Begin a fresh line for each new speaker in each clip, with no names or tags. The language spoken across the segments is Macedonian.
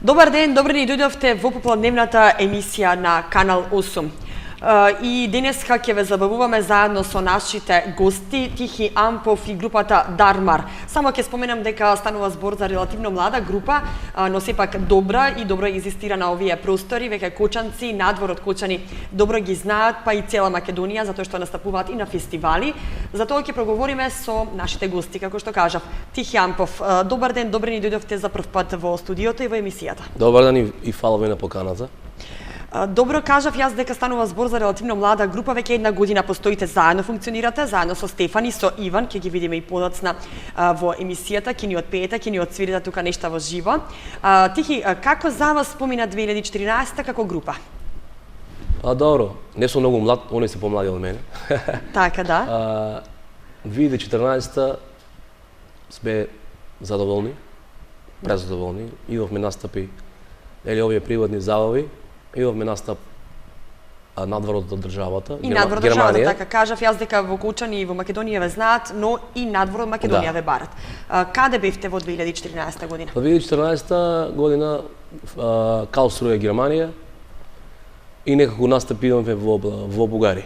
Добар ден, добре ни дојдовте во попладневната емисија на Канал 8. И денеска ќе ве забавуваме заедно со нашите гости Тихи Ампов и групата Дармар. Само ќе споменам дека станува збор за релативно млада група, но сепак добра и добро екзистира на овие простори. Веќе кочанци, надвор од Кочани добро ги знаат, па и цела Македонија, затоа што настапуваат и на фестивали. Затоа ќе проговориме со нашите гости, како што кажав. Тихи Ампов, добар ден, добре ни дојдовте за прв пат во студиото и во емисијата.
Добар ден и фала ви на поканата.
Добро кажав јас дека станува збор за релативно млада група, веќе една година постоите заедно, функционирате заедно со Стефан и со Иван, ќе ги видиме и подоцна во емисијата, ќе ни отпеете, ќе ни отсвирите тука нешта во живо. Тихи, како за вас помина 2014 како група?
Добро, не сум многу млад, они се помлади од мене.
Така да.
2014 сме задоволни, презадоволни, идовме настапи, овие приватни забави, идовме настап надвор од државата,
и надвор од државата, така кажав јас дека во Кочани и во Македонија ве знаат, но и надвор од Македонија ве барат. Каде бевте во 2014 година?
Во 2014 година Калсруе, Германија и некако настапи идовме во Бугарија.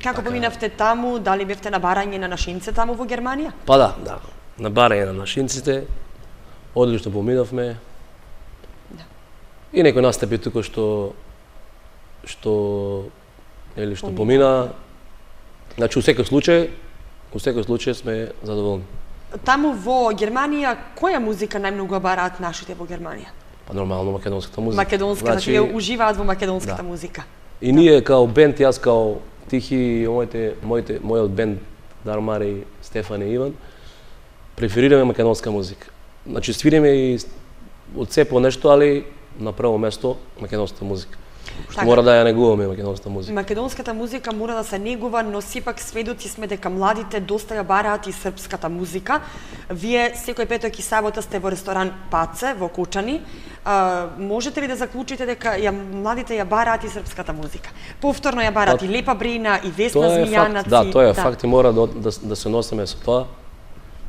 Како поминавте таму? Дали бевте на барање на нашинце таму во Германија?
Па да, на барање на нашинците, одлично поминавме. И некои настапи тука што помина. Значи, у секој случај сме задоволни.
Таму во Германија, која музика најмногу бараат нашите во Германија?
Па нормално македонската музика.
Македонската, тие уживаат во македонската музика.
И ние као бенд, јас као Тихи, мојот бенд Дармар и Стефан и Иван, преферираме македонска музика. Значи, свириме и од се по нешто, али на прво место македонската музика. Што мора да ја негуваме македонската музика.
Македонската музика мора да се негува, но сепак сведоци сме дека младите доста ја бараат и српската музика. Вие секој петок и сабота сте во ресторан Паце во Кочани. Можете ли да заклучите дека младите ја бараат и српската музика? Повторно ја бараат и Лепа Брина, и Весна Змијанаци.
Да, тоа е факт и мора да се носиме со тоа.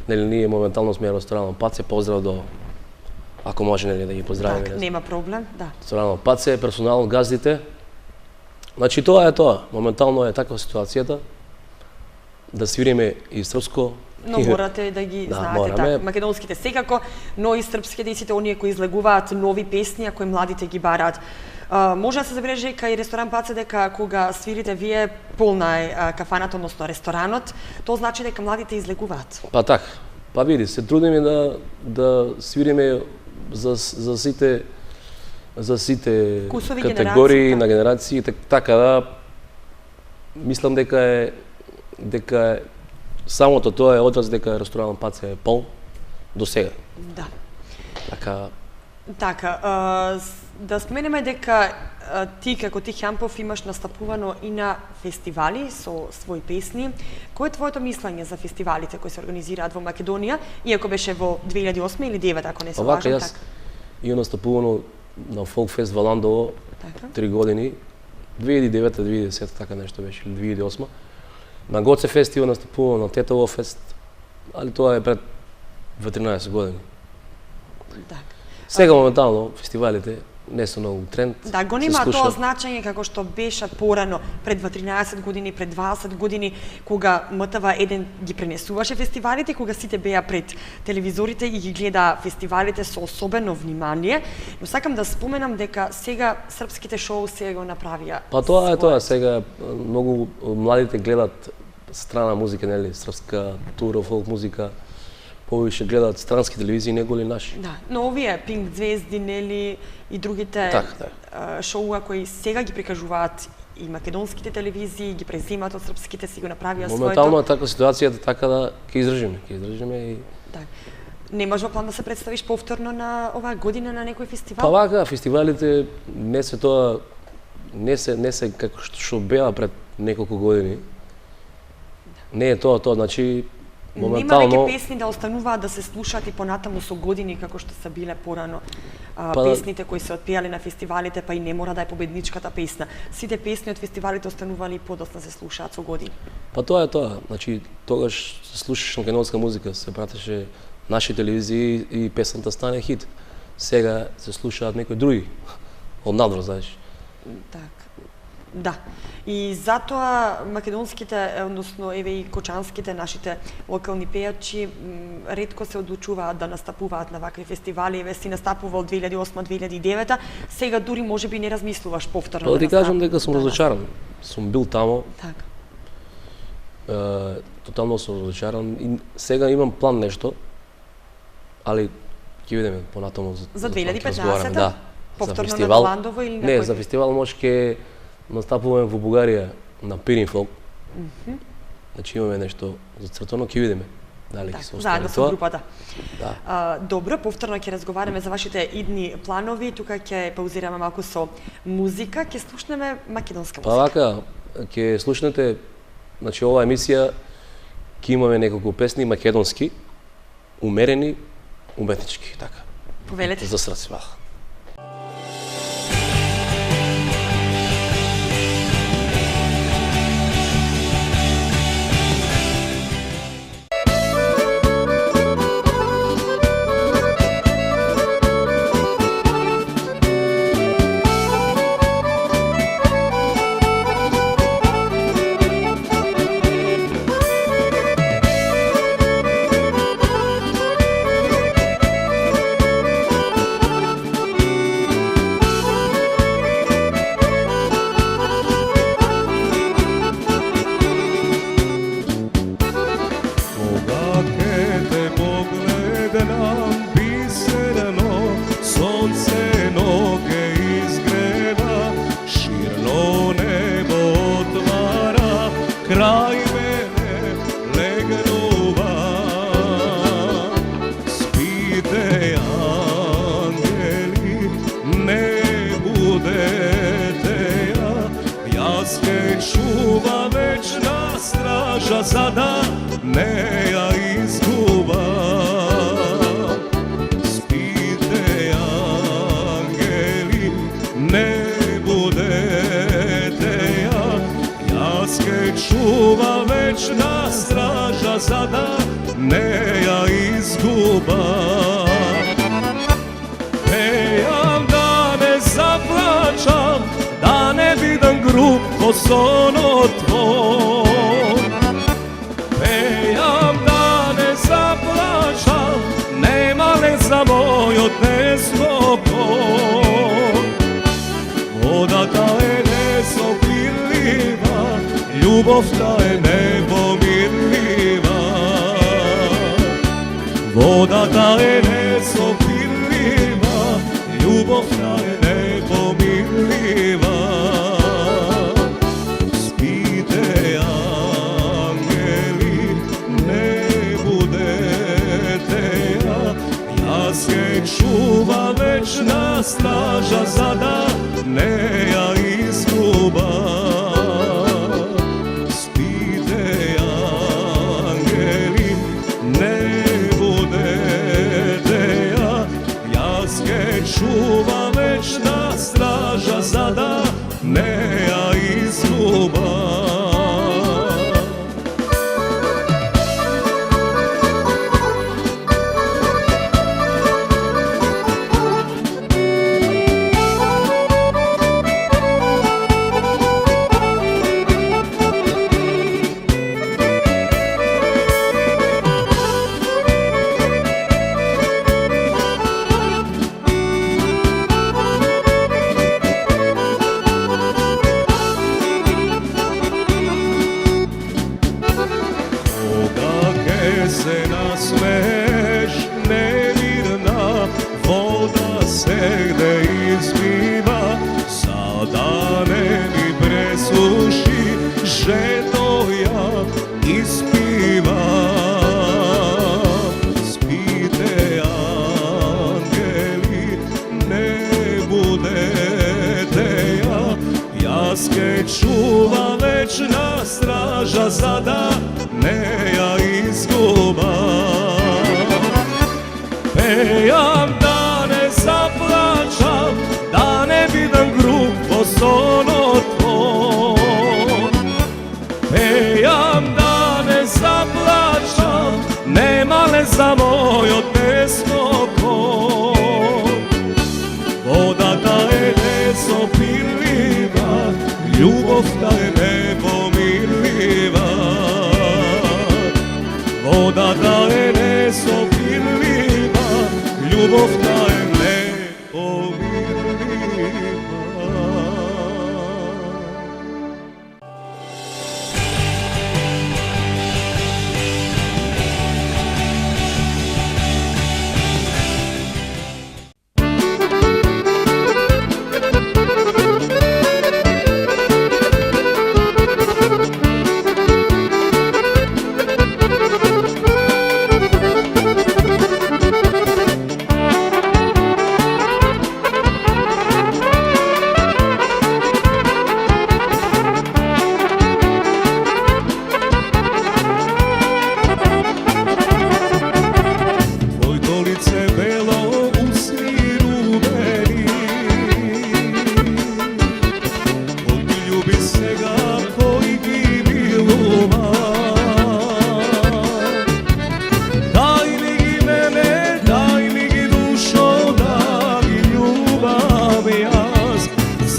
Нели ние моментално сме ресторанот Паце, поздрав до, ако може нели да ги поздравиме.
Так, нема проблем, да.
Ресторанот Паце, персонал, газдите. Значи тоа е тоа. Моментално е таква ситуацијата да свириме и српско.
Но морате да ги знаете така. Македонските секако, но и српските и сите оние кои излегуваат нови песни, а кои младите ги бараат. Може да се забележи дека и ресторан Паце дека кога свирите вие полна е кафаната, односно ресторанот, тоа значи дека младите излегуваат.
Па така. Па види, се трудиме да свириме за сите
кусови,
категории на генерации, така да мислам дека самото тоа е одраз дека ресторанот Паце е полн до сега.
Да.
Така,
да споменеме дека ти како Тихи Ампов имаш настапувано и на фестивали со своји песни. Кој е твоето мислење за фестивалите кои се организираат во Македонија, иако беше во 2008 или 2009, ако не се лажам?
Јас имам настапувано на Фолкфест во Ландово 3 години, 2009-2010, така нешто беше, или 2008. На Гоце фестивал настапувано, на Тетово фест, али тоа е пред 13 години. Сега моментално фестивалите не се многу тренд.
Да, го нема тоа значење како што беше порано пред 13 години, пред 20 години, кога МТВ1 ги пренесуваше фестивалите, кога сите беа пред телевизорите и ги гледа фестивалите со особено внимание. Но сакам да споменам дека сега српските шоу сега го направија.
Па тоа е тоа, сега многу младите гледат страна музика, нели, српска тура, фолк музика. Повише гледаат странски телевизии него ли наши.
Да, но овие Пинк звезди, нели, и другите шоуа кои сега ги прикажуваат и македонските телевизии, ги преземат од српските, си го направија своето.
Моментално е така ситуацијата, така да ќе издржиме и...
Так. Немаш во план да се представиш повторно на оваа година на некој фестивал?
Па вака, фестивалите не се тоа, не се како што беа пред неколку години. Не е тоа, значи моментално...
Нема веќе песни да остануваат да се слушаат и понатаму со години како што се биле порано. Песните кои се отпеале на фестивалите, па и не мора да е победничката песна. Сите песни од фестивалите останували и подоцна се слушаат со години.
Па тоа е тоа. Значи, тогаш се слушаше македонска музика, се пратеше наши телевизии и песната стане хит. сега се слушаат некои други од надвор, знаеш.
Так. Да. И затоа македонските, односно еве и кочанските, нашите локални пејачи ретко се одлучуваат да настапуваат на вакви фестивали. Еве си настапувал 2008-2009, сега дури можеби не размислуваш повторно
Да ти кажам дека сум
да
разочаран. Сум бил тамо,
Така.
тотално сум разочаран и сега имам план нешто, али ќе видиме понатаму
За
тоа ќе
2015-та?
разговараме, да.
Повторно
За
на Ландово или на
Не,
кој?
за фестивал може ќе настапуваме во Бугарија на Пиринфолк. Значи имаме нешто зацртано, ќе видиме дали ќе се остане
Заедно со
тоа.
групата.
Да.
Добро, повторно ќе разговараме за вашите идни планови. Тука ќе паузираме малку со музика, ќе слушнеме македонска
Па
музика.
вака, ќе слушнете, значи оваа емисија ќе имаме неколку песни македонски, умерени, уметнички, така.
Повелете.
За срце, вака.
Kraj mene legnuva, spite angeli, ne budete ja, jaz ke čuva večna straža, sada ne ja izguba. Spite angeli, ne budete ja, jaz ke čuva večna straža, sada ne ja izguba. Pejam da ne zaplačam, da ne vidim grub ko sono tvoj. Pejam da ne zaplačam, nema le za moj odnesno koj. Voda ta je nesopirljiva, ljubov ta je nepomirljiva. Voda ta je nesopirljiva, ljubov ta je nepomirljiva. Spite angeli, ne budete ja, jaz je čuva večna straža, sada ne ja izguba. Spite angeli, ne budete ja, jaz je čuva večna straža, sada ne ja izguba. Se nasmeš nemirna, voda se gde izbiva, sada ne mi presuši, žeto ja ispivam. Spite angeli, ne budete ja, jaz ke čuva večna straža, sada ne ja izguba. Pejam da ne zaplačam, da ne vidim grub ko sono tvoj. Pejam da ne zaplačam, nema le za moj odnesno koj. љубовта е непомирлива.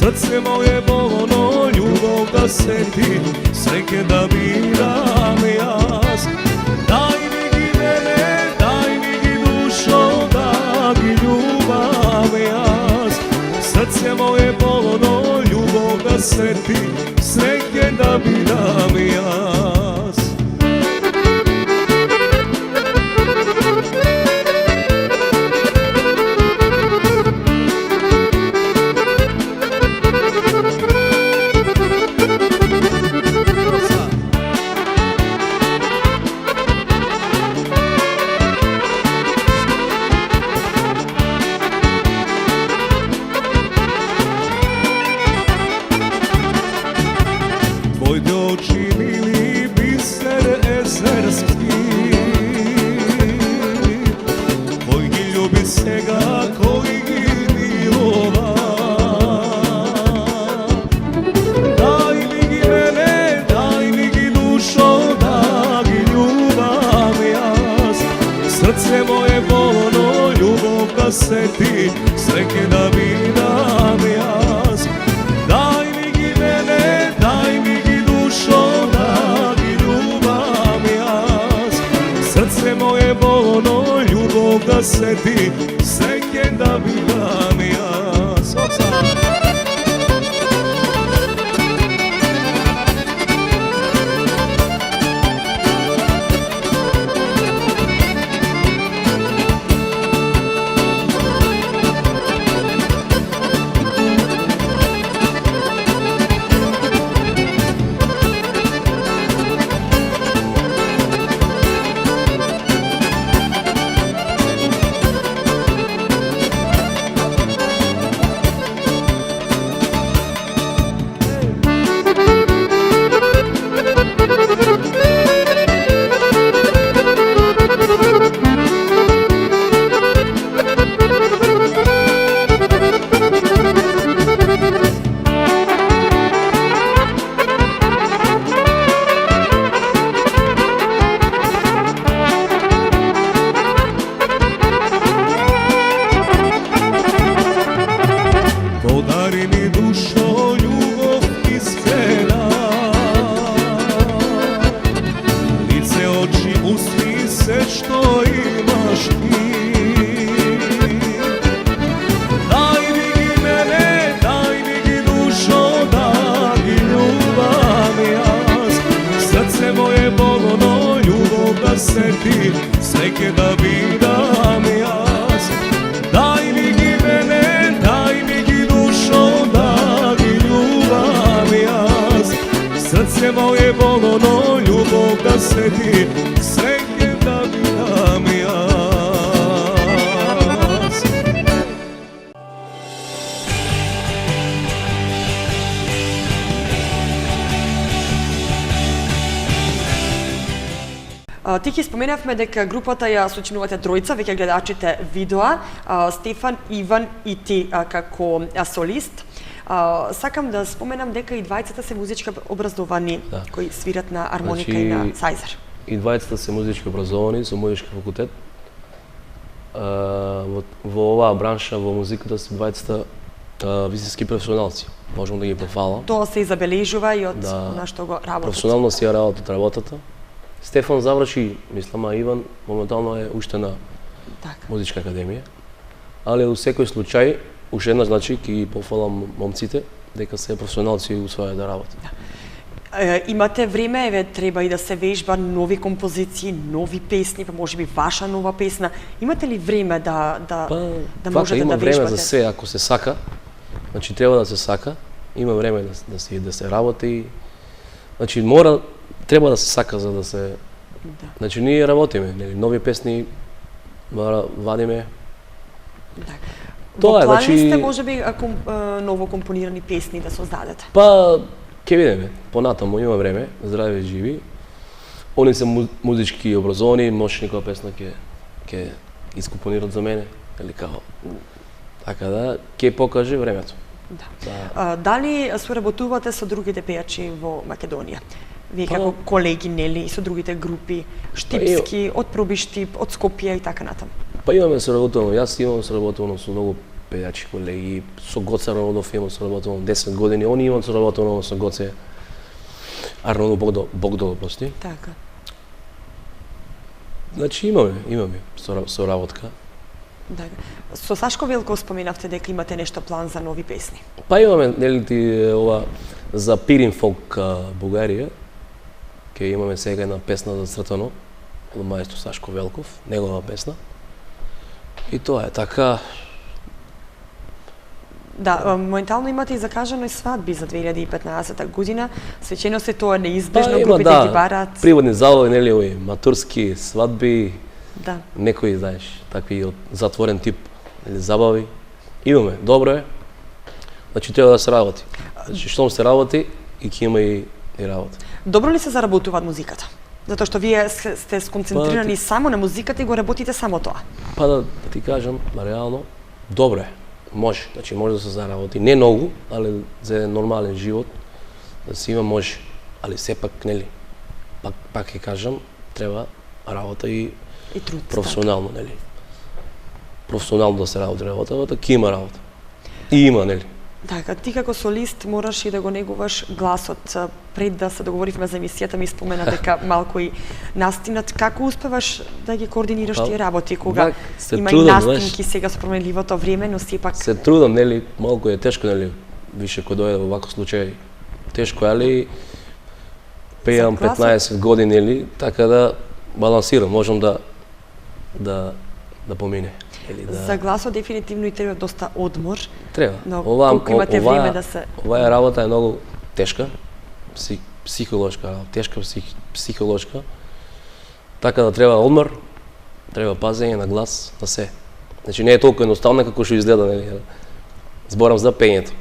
Srce moje bolno, ljubav da seti, sreće da biram jaz. Daj mi gi mene, daj mi gi dušo, da gi ljubav jaz. Srce moje bolno, ljubav da seti, sreće da biram jaz. Tvojde oči mili biser ezerski, koji gi ljubi svega, koji gi milova. Daj mi gi mene, daj mi gi dušo, da gi ljubav jaz. Srce moje bolno, ljubav da seti, sreće da biram jaz. Daj mi gi mene, daj mi gi dušo, da gi ljubav jaz. Srce moje bolno, ljubav da seti, sreće da biram jaz. Podari mi dušo, ljubav iskrena, lice, oči, usni, sve što imaš ti. Daj mi gi mene, daj mi gi dušo, da gi ljubav jaz. Srce moje bolno, ljubav da seti, sreće da biram jaz. Daj mi gi mene, daj mi gi dušo, da gi ljubav jaz. Srce moje bolno, ljubav da seti, sreće da biram jaz.
Тихи, споменавме дека групата ја сочинувате тројца, веќе гледачите видеа, Стефан, Иван и ти како солист. Сакам да споменам дека и двајцата се музички образовани, кои свират на армоника и на сајзер.
И двајцата се музички образовани со музички факултет. Во оваа бранша, во музиката, се двајцата високи професионалци. Можам да ги пофалам.
Тоа се и забележува и од на што го работат.
Професионално си ја работата. Стефан заврши, мислам, а Иван моментално е уште на музичка академија. али у секој случај, уште еднаш, значи, ќе ги пофалам момците, дека се професионалци и усвојаат да работат.
Имате време, еве, треба и да се вежба нови композиции, нови песни, па можеби ваша нова песна. Имате ли време да можете
има
да
време
вежбате?
за се, ако се сака. Значи треба да се сака, има време да се работи. Значи треба да се сака за да се.
Да.
Значи ние работиме, нели, нови песни вадиме.
Да.
Тоа е,
Во плани
значи
сте можеби ново компонирани песни да создадете?
Па ќе видиме, понатаму има време, здрави и живи. Они се музички образовани, може некоја песна ќе искомпонират за мене, или како. Така да ќе покаже времето.
Да. Дали соработувате со другите пејачи во Македонија? Вие
Па,
како колеги, нели, и со другите групи, Штипски, од Проби Штип, од Скопје и така натаму?
Па имаме соработувано, јас имам соработувано со многу пејачи колеги, со Гоце Родов имам соработувано 10 години, они имаат соработувано со Гоце Арнолд Богдол, прости.
Така.
Значи имаме соработка.
Да. Со Сашко Велков споменавте дека имате нешто план за нови песни.
Па имаме, нели ти, ова за Пирин фолк Бугарија, ќе имаме сега една песна за Цртано, од маестро Сашко Велков, негова песна. И тоа е така.
Да, моментално имате и закажано и свадби за 2015 година. Свечено се тоа неизбежно,
Има,
групите
да,
ги бараат.
приводни залови, нели, овој матурски свадби,
Да.
некои, знаеш, такви од затворен тип, или забави. Имаме, добро е. Значи треба да се работи. Значи штом се работи и ќе има и работа.
Добро ли се заработува од музиката? Затоа што вие сте сконцентрирани само на музиката и го работите само тоа.
Па да ти кажам, реално, добро е. Може, значи може да се заработи. Не многу, али за еден нормален живот да се има може. Али сепак, нели, пак ќе кажам, треба работа и
И труд.
професионално, нели. Професионално да се работи работата, ќе има работа. И има, нели.
Така, ти како солист мораш и да го негуваш гласот. Пред да се договоривме за емисијата ми спомена дека малку и настинат. Како успеваш да ги координираш
Па,
тие работи кога
се
има
трудам,
и настинки
знаеш.
сега со променливото време, но сепак
Се трудам, нели, малку е тешко, нели, више кој дојде во ваков случај. Тешко е, али пеам
За гласот?
15 години, нели, така да балансирам, можам да помине. Или да...
за гласот дефинитивно и треба доста одмор.
Треба.
Но колку имате време да се...
Оваа работа е многу тешка, психолошка работа, тешка психолошка. Така да треба одмор, треба пазење на глас, на се. Значи не е толку едноставно како што изгледа, нели. Зборам за пењето.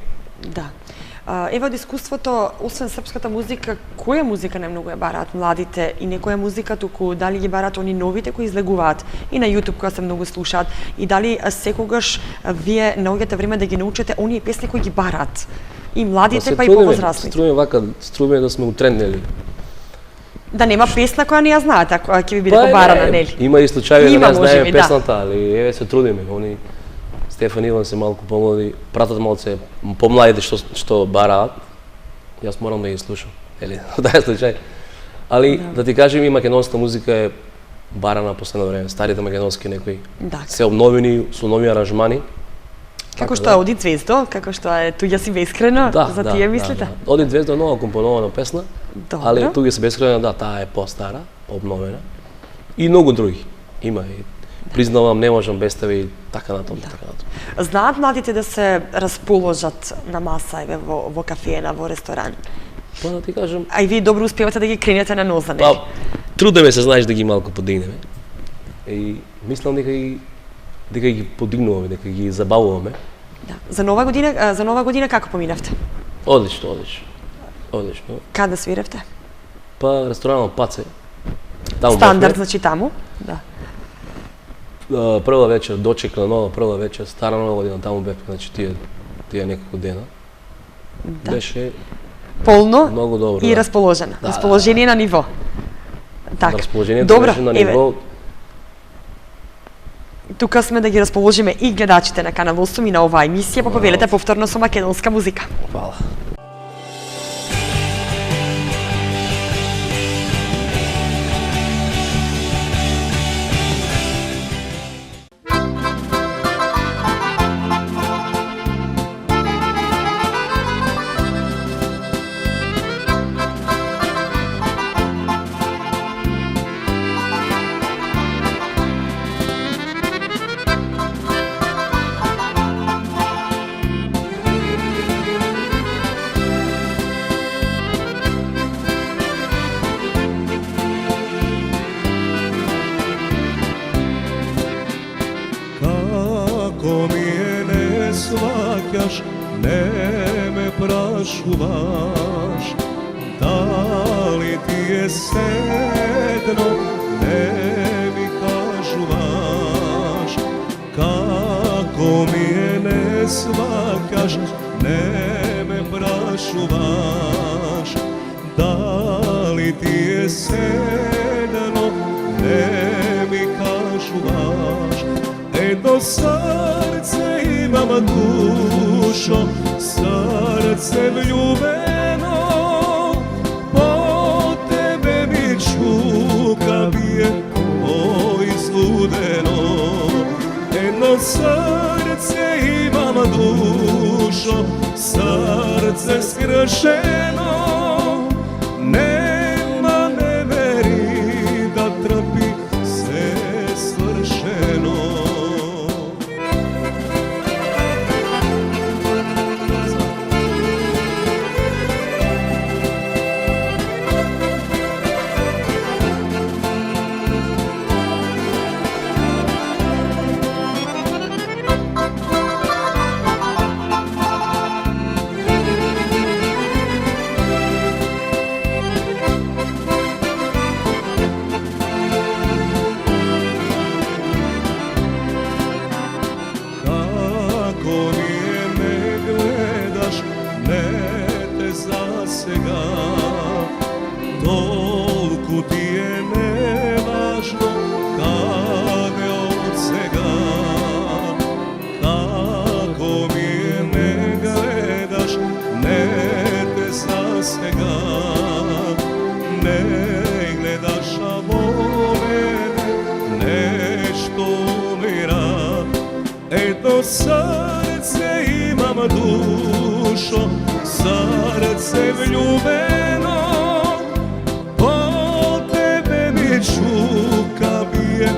Да. Ева од искуството, освен српската музика, која музика најмногу ја бараат младите и не која музика, туку дали ги бараат они новите кои излегуваат и на YouTube која се многу слушаат и дали секогаш вие наоѓате време да ги научите оние песни кои ги бараат и младите па и повозрастните.
Се трудиме да сме утренднели.
Да нема песна која не ја знаете, а која ќе ви биде побарана, нели?
Има и случаи да
Има,
не знаеме
можеби, да.
песната, али еве се трудиме. Они Стефан Иван се малку помлади, пратат малце помладите што бараат. Јас морам да ги слушам. Или во тај случај. Али да ти кажем, и македонската музика е барана последно време. Старите македонски некои
Да.
се обновени со нови аранжмани.
Како што е Оди Звездо, како што е Туѓа си бескрена, за тие мислите?
Да. Оди Звездо е нова компонована песна,
Добро.
али Туѓа си бескрена, да, таа е постара, обновена. И многу други. Има и признавам, не можам без тебе и така натаму, така натаму.
Знаат младите да се расположат на маса, еве во кафеена, во ресторан.
Па да ти кажам,
А и вие добро успевате да ги кренете на ноза, нели?
па трудиме се, знаеш, да ги малку подигнеме. И мислам дека ги подигнуваме, дека ги забавуваме.
Да. За нова година како поминавте?
Одлично.
Каде свиревте?
Па ресторанот Паце. Таму
Стандард,
бевме.
значи таму? Да.
Прва вечер дочек на нова, прва вечер стара нова година таму бевме, значи тие неколку дена.
Да.
Беше
Полно
многу добро.
и
да.
расположена.
Да,
Расположение на ниво. Така.
Расположението
Добро,
беше на
еве,
ниво.
тука сме да ги расположиме и гледачите на Канал 8 и на оваа емисија, повелете повторно со македонска музика.
Фала.
Kako mi je ne shvaćaš, ne me prašuvaš, da li ti je sedno, ne mi kažuvaš. Kako mi je ne shvaćaš, ne me prašuvaš, da li ti je sedno, ne mi kažuvaš. Jedno srce imam dušo, srce vljubeno, po tebe mi čuka bije, oj izludeno. Jedno srce imam dušo, srce skršeno, nema neveri da trpi sve svršeno. Tolku ti je nevažno kad je od svega. Kako mi je ne gledaš, ne te zasega, ne gledaš, a mene nešto umira. Eto srce imam dušo, srce vljubeno, po tebe mi čuka bije,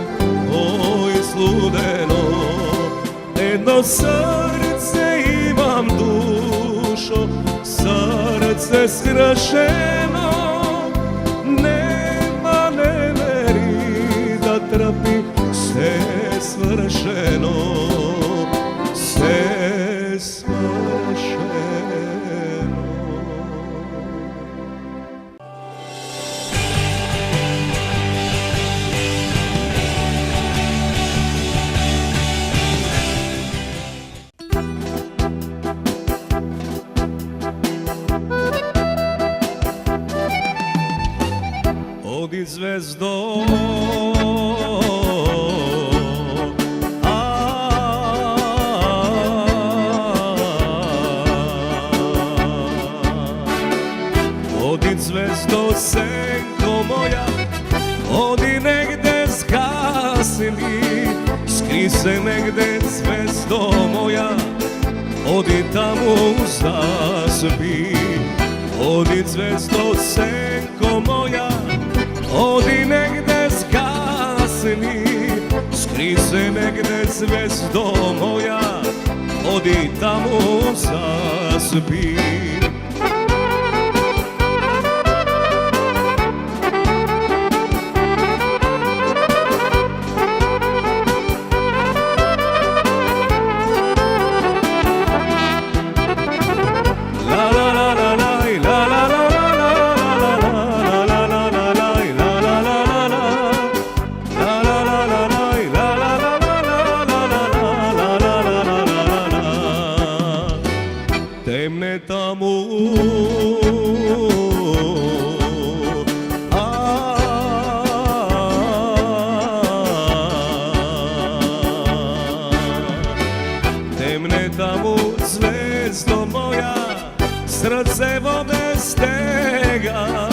oj izludeno. Jedno srce imam dušo, srce skrašeno, nema neveri da trpi sve svršeno, sve svršeno. Odi zvezdo, odi zvezdo, senko moja, odi negde zgasni, skri se negde zvezdo moja, odi tamo zaspi. Odi zvezdo, senko moja, odi negde zgasni, skri se negde zvezdo moja, odi tamo zaspi. Temne tamo, temne tamo zvezdo moja, srcevo bez tega.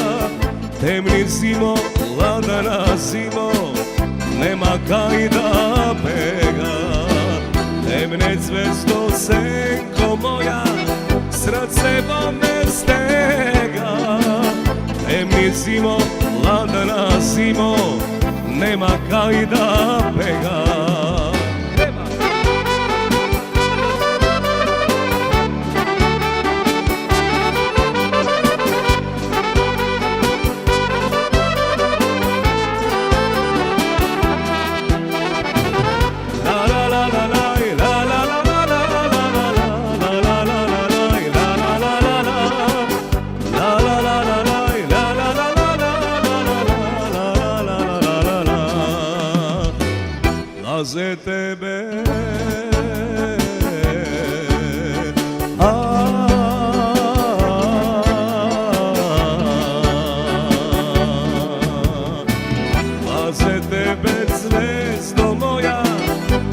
Temni zimo, ladana zimo, nema kaj da pega. Temne zvezdo, senko moja, srcevo bez tega. Temni zimo, ladana zimo, nema kaj da pega. La la la la la la Laze tebe zvezdo moja,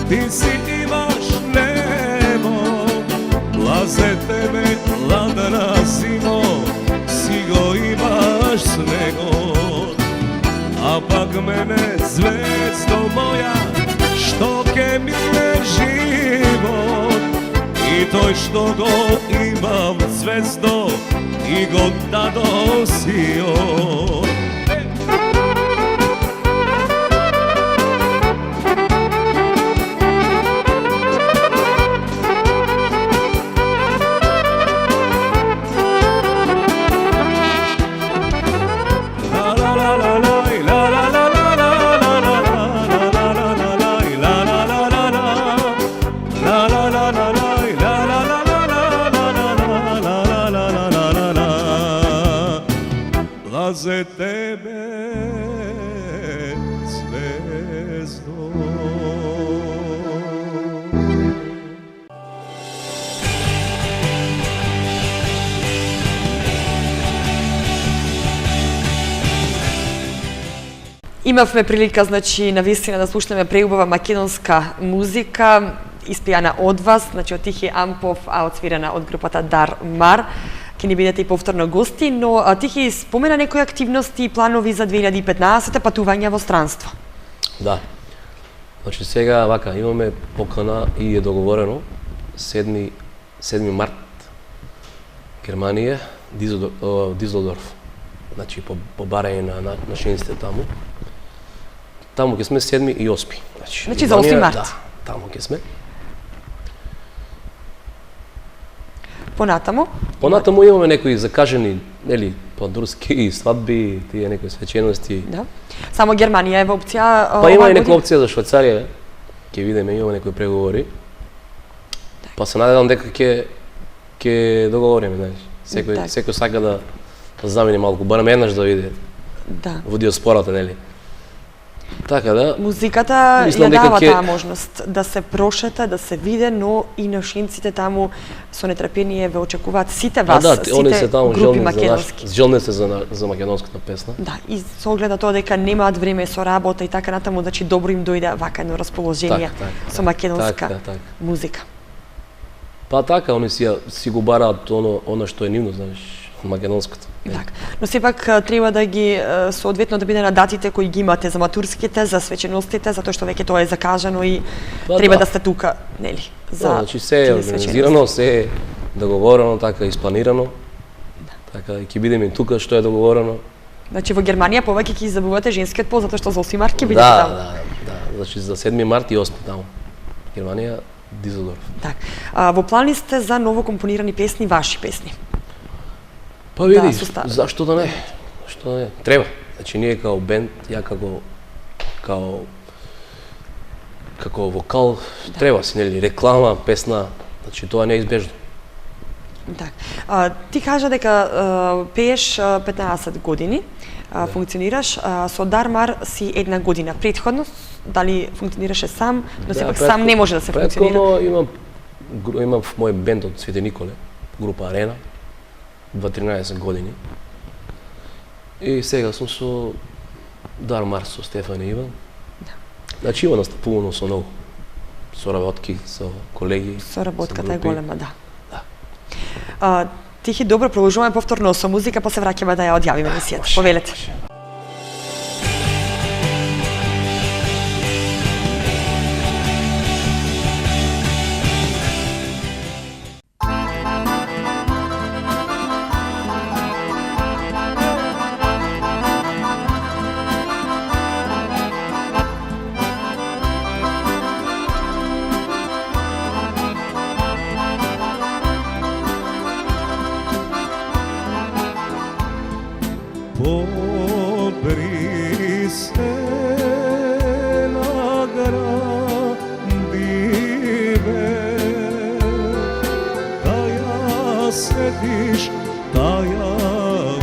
ti si imaš nebo. Laze tebe ladna zimo, sigo imaš snego. A pak mene zvezdo moja, što ke mi ne život. I to što god imam zvezdo, i god da nosio. Laze tebe zvezdo.
Имавме прилика, значи, на вистина да слушнеме преубава македонска музика, испејана од вас, значи од Тихи Ампов, а отсвирена од групата Дармар. Ке ни бидете и повторно гости, но Тихи спомена некои активности и планови за 2015 патувања во странство.
Да. Значи сега вака имаме покана и е договорено 7 март Германија, Дизелдорф. Значи по барање на нашините таму. Таму ќе сме 7 и 8.
Значи за 8 март.
Да, таму ќе сме.
Понатаму?
Понатаму имаме некои закажени, нели, по-турски свадби, тие некои свечености.
Да. Само Германија е во опција.
Па има и некоја опција за Швајцарија. Ќе видиме, имаме некои преговори. Па се надевам дека ќе договориме, знаеш. Секој сака да замени малку, барем еднаш да види.
Да.
Во диаспората, нели. Така да.
Музиката ја дава таа можност да се прошета, да се виде, но и нашинците таму со нетрпение ве очекуваат сите вас, сите групи македонски.
Желни се за македонската песна.
Да, и со оглед на тоа дека немаат време со работа и така натаму, значи добро им дојде вака едно расположение со македонска музика.
Па така, они си го бараат оно што е нивно, знаеш, македонското.
Так. Но сепак треба да ги соодветно да биде на датите кои ги имате за матурските, за свеченостите, затоа што веќе тоа е закажано и треба да сте тука, нели?
За значи се е организирано, се е договорено, така испланирано. Така и ќе бидеме тука што е договорено.
Значи во Германија повеќе ќе забувате женскиот пол затоа што за 8 март ќе бидете таму.
Да. Значи за 7 март и 8 таму. Германија, Дизелдорф.
Так. Во плани сте за ново компонирани песни, ваши песни?
Па види, зашто да не? Што да не? Треба. Значи ние као бенд, ја како вокал, треба си, нели, реклама, песна, значи тоа не е избежно.
Так. Ти кажа дека пееш 15 години, функционираш, со Дармар си една година. Претходно, дали функционираше сам, но сепак сам не може да се функционира?
Претходно имам мој бенд од Свети Николе, група Арена, 13 години. И сега сум со Дармар, со Стефан и Иван. Значи има настапувано со многу соработки, со колеги.
Соработката е голема, да. Тихи, добро, продолжуваме повторно со музика, па се враќаме да ја одјавиме емисијата. Повелете.
Pobri se nagradive, da ja sediš, da ja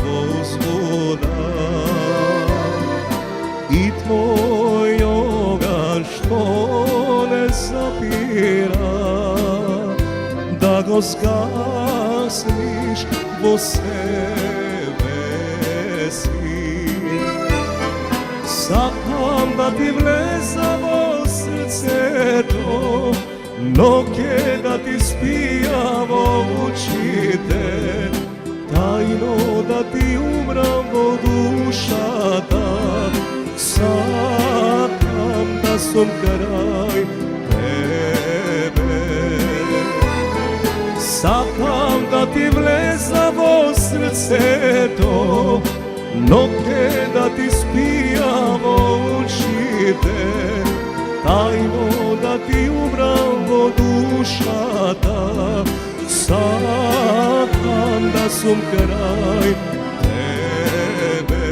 Gospoda i tvojoga što ne zapiješ. zapira, da go zgasniš vo sebe si. Sakam da ti vlezavo srce to, noge da ti spijavo učite, tajno da ti umram vo dušata. Sakam da sam kraj tebe, sakam da ti vlezavo srce to, noge da ti spijavo učite, tajno da ti umram vo dušata. Sakam da sam kraj tebe.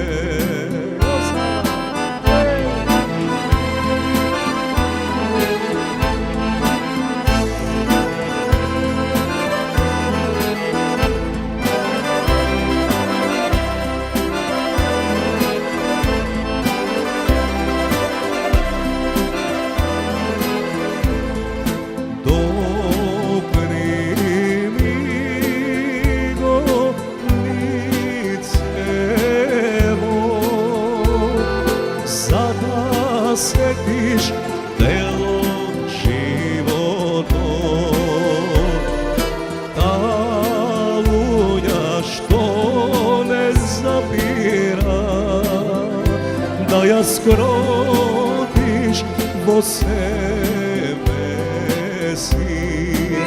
Sjetiš delo životno, ta lunja što ne zapira, da ja skrotiš vo sebe si.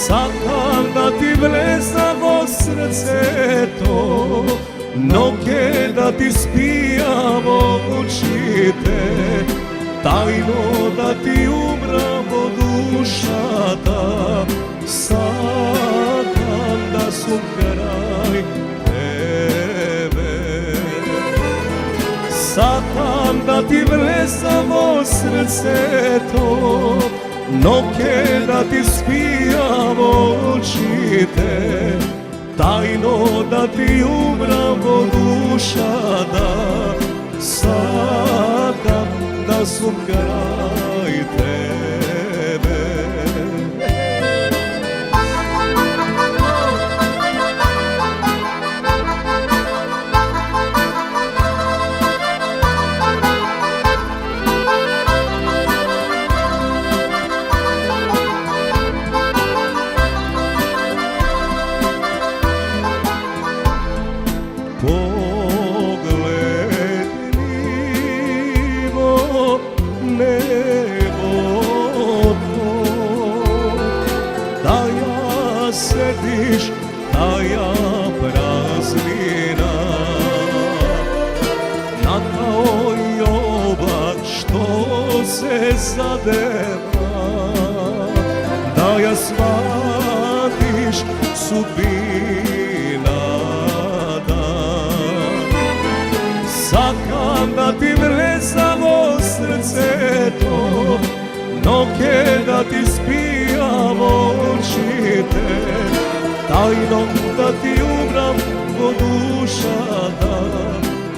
Sakam da ti vlezavo srce to, noge da ti spijavo učite, tajno da ti umram vo dušata. Sakam da sam kraj tebe, sakam da ti vlezavo srce to, noge da ti spijavo učite, tajno da ti umram vo dušata. Sakam da sam kraj tebe. Sediš, a ja praznina, na tvoj oblak što se zadeva, da ja shvatiš sudbina da. Sakam da ti vlezavo srce to, noge da ti spijavo učite, tajno da ti umram vo dušata.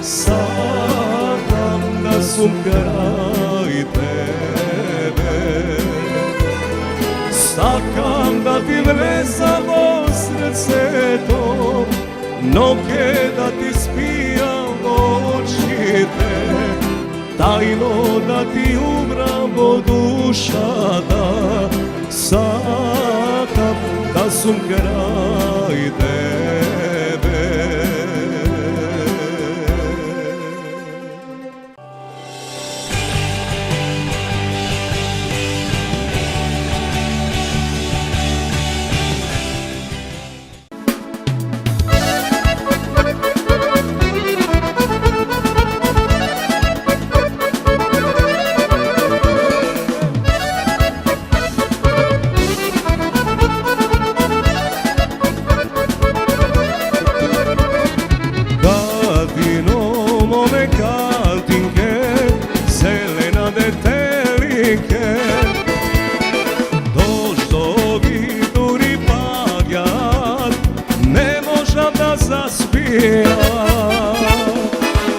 Sakam da sam kraj tebe, sakam da ti vlezavo srce to, noge da ti spijavo učite, tajno da ti umram vo dušata. Sakam da sam kraj tebe.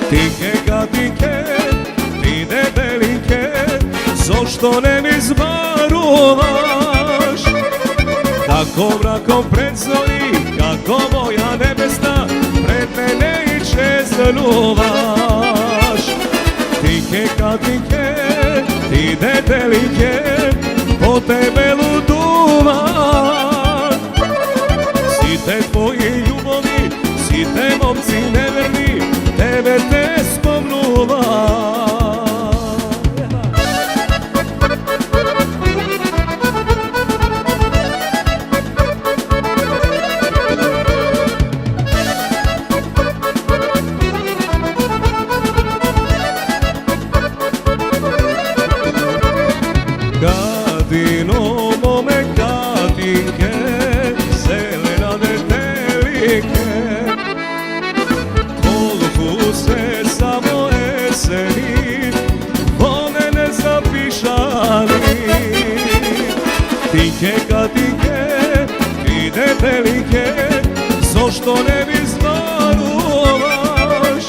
Tihe gadinke, ti debelinke, zašto ne mi zbaviš? zvanuvaš. Kako mrakom predzori, kako moja nebesna pred mene iće zvanuvaš. Tike katike, ti detelike, po tebe luduvam. Site tvoji ljubovi, site momci neverni, tebe te spomnuvam. Katino mome katinke, zelena detelike, koliko se samo eseni, vone ne zapišali. Tinke katinke, ti detelike, zašto ne bi zvanuvaš?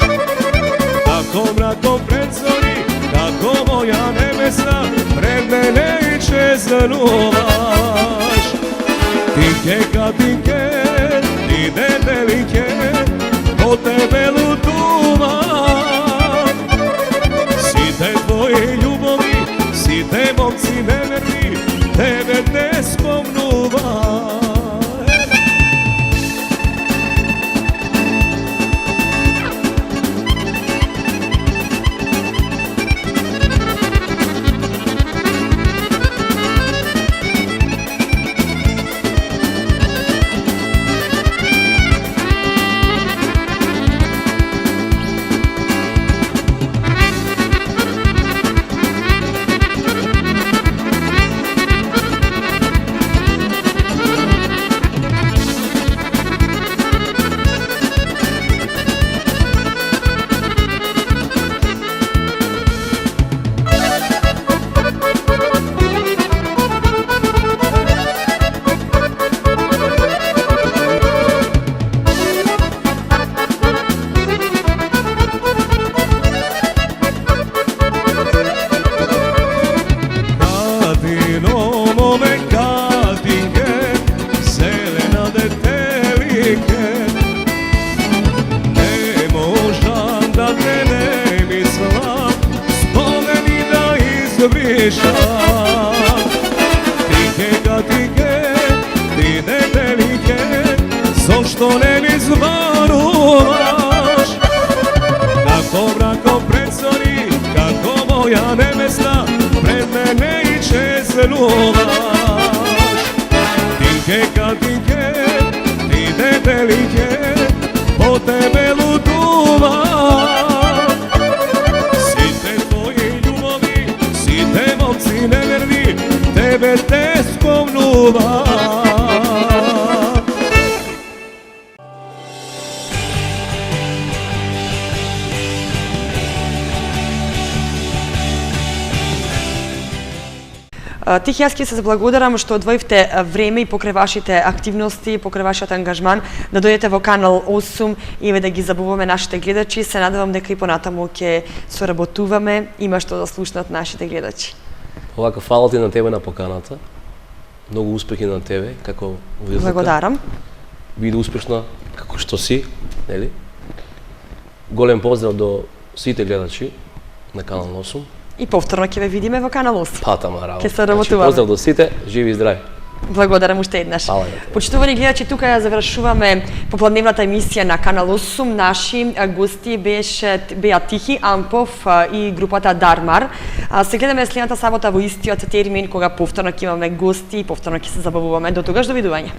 Kako mrakom predzori, kako moja nebesa pred mene iće zvanuvaš. Tinke katinke, ti detelike, po tebe luduvam. Site tvoji ljubovi, site momci neverni, tebe te spomnuvam. Tinke katike, ti detelike, zašto ne mi zvanuvaš? Kako mrakom predzori, kako moja nebesna pred mene iće zvanuvaš. Tinke katike, ti detelike, po tebe luduvam. Site tvoji ljubovi, site momci neverni, tebe te spomnuvam.
Тих, јас ќе се заблагодарам што одвоивте време и покрај вашите активности, покрај вашиот ангажман да дојдете во Канал 8 и да ги забавуваме нашите гледачи. Се надевам дека и понатаму ќе соработуваме, има што да слушнат нашите гледачи.
Овака, фала ти на тебе на поканата. Многу успехи на тебе како ујузака.
Благодарам.
Биде успешна како што си, нели? Голем поздрав до сите гледачи на Канал 8.
И повторно ќе ве видиме во Канал 8.
Патама работа.
Ќе соработуваме.
Поздрав до сите, живи и здрави.
Благодарам уште еднаш. Почитувани гледачи, тука ја завршуваме попладневната емисија на Канал 8. Наши гости беа Тихи Ампов и групата Дармар. Се гледаме следната сабота во истиот термин, кога повторно ќе имаме гости и повторно ќе се забавуваме. До тогаш, довидување.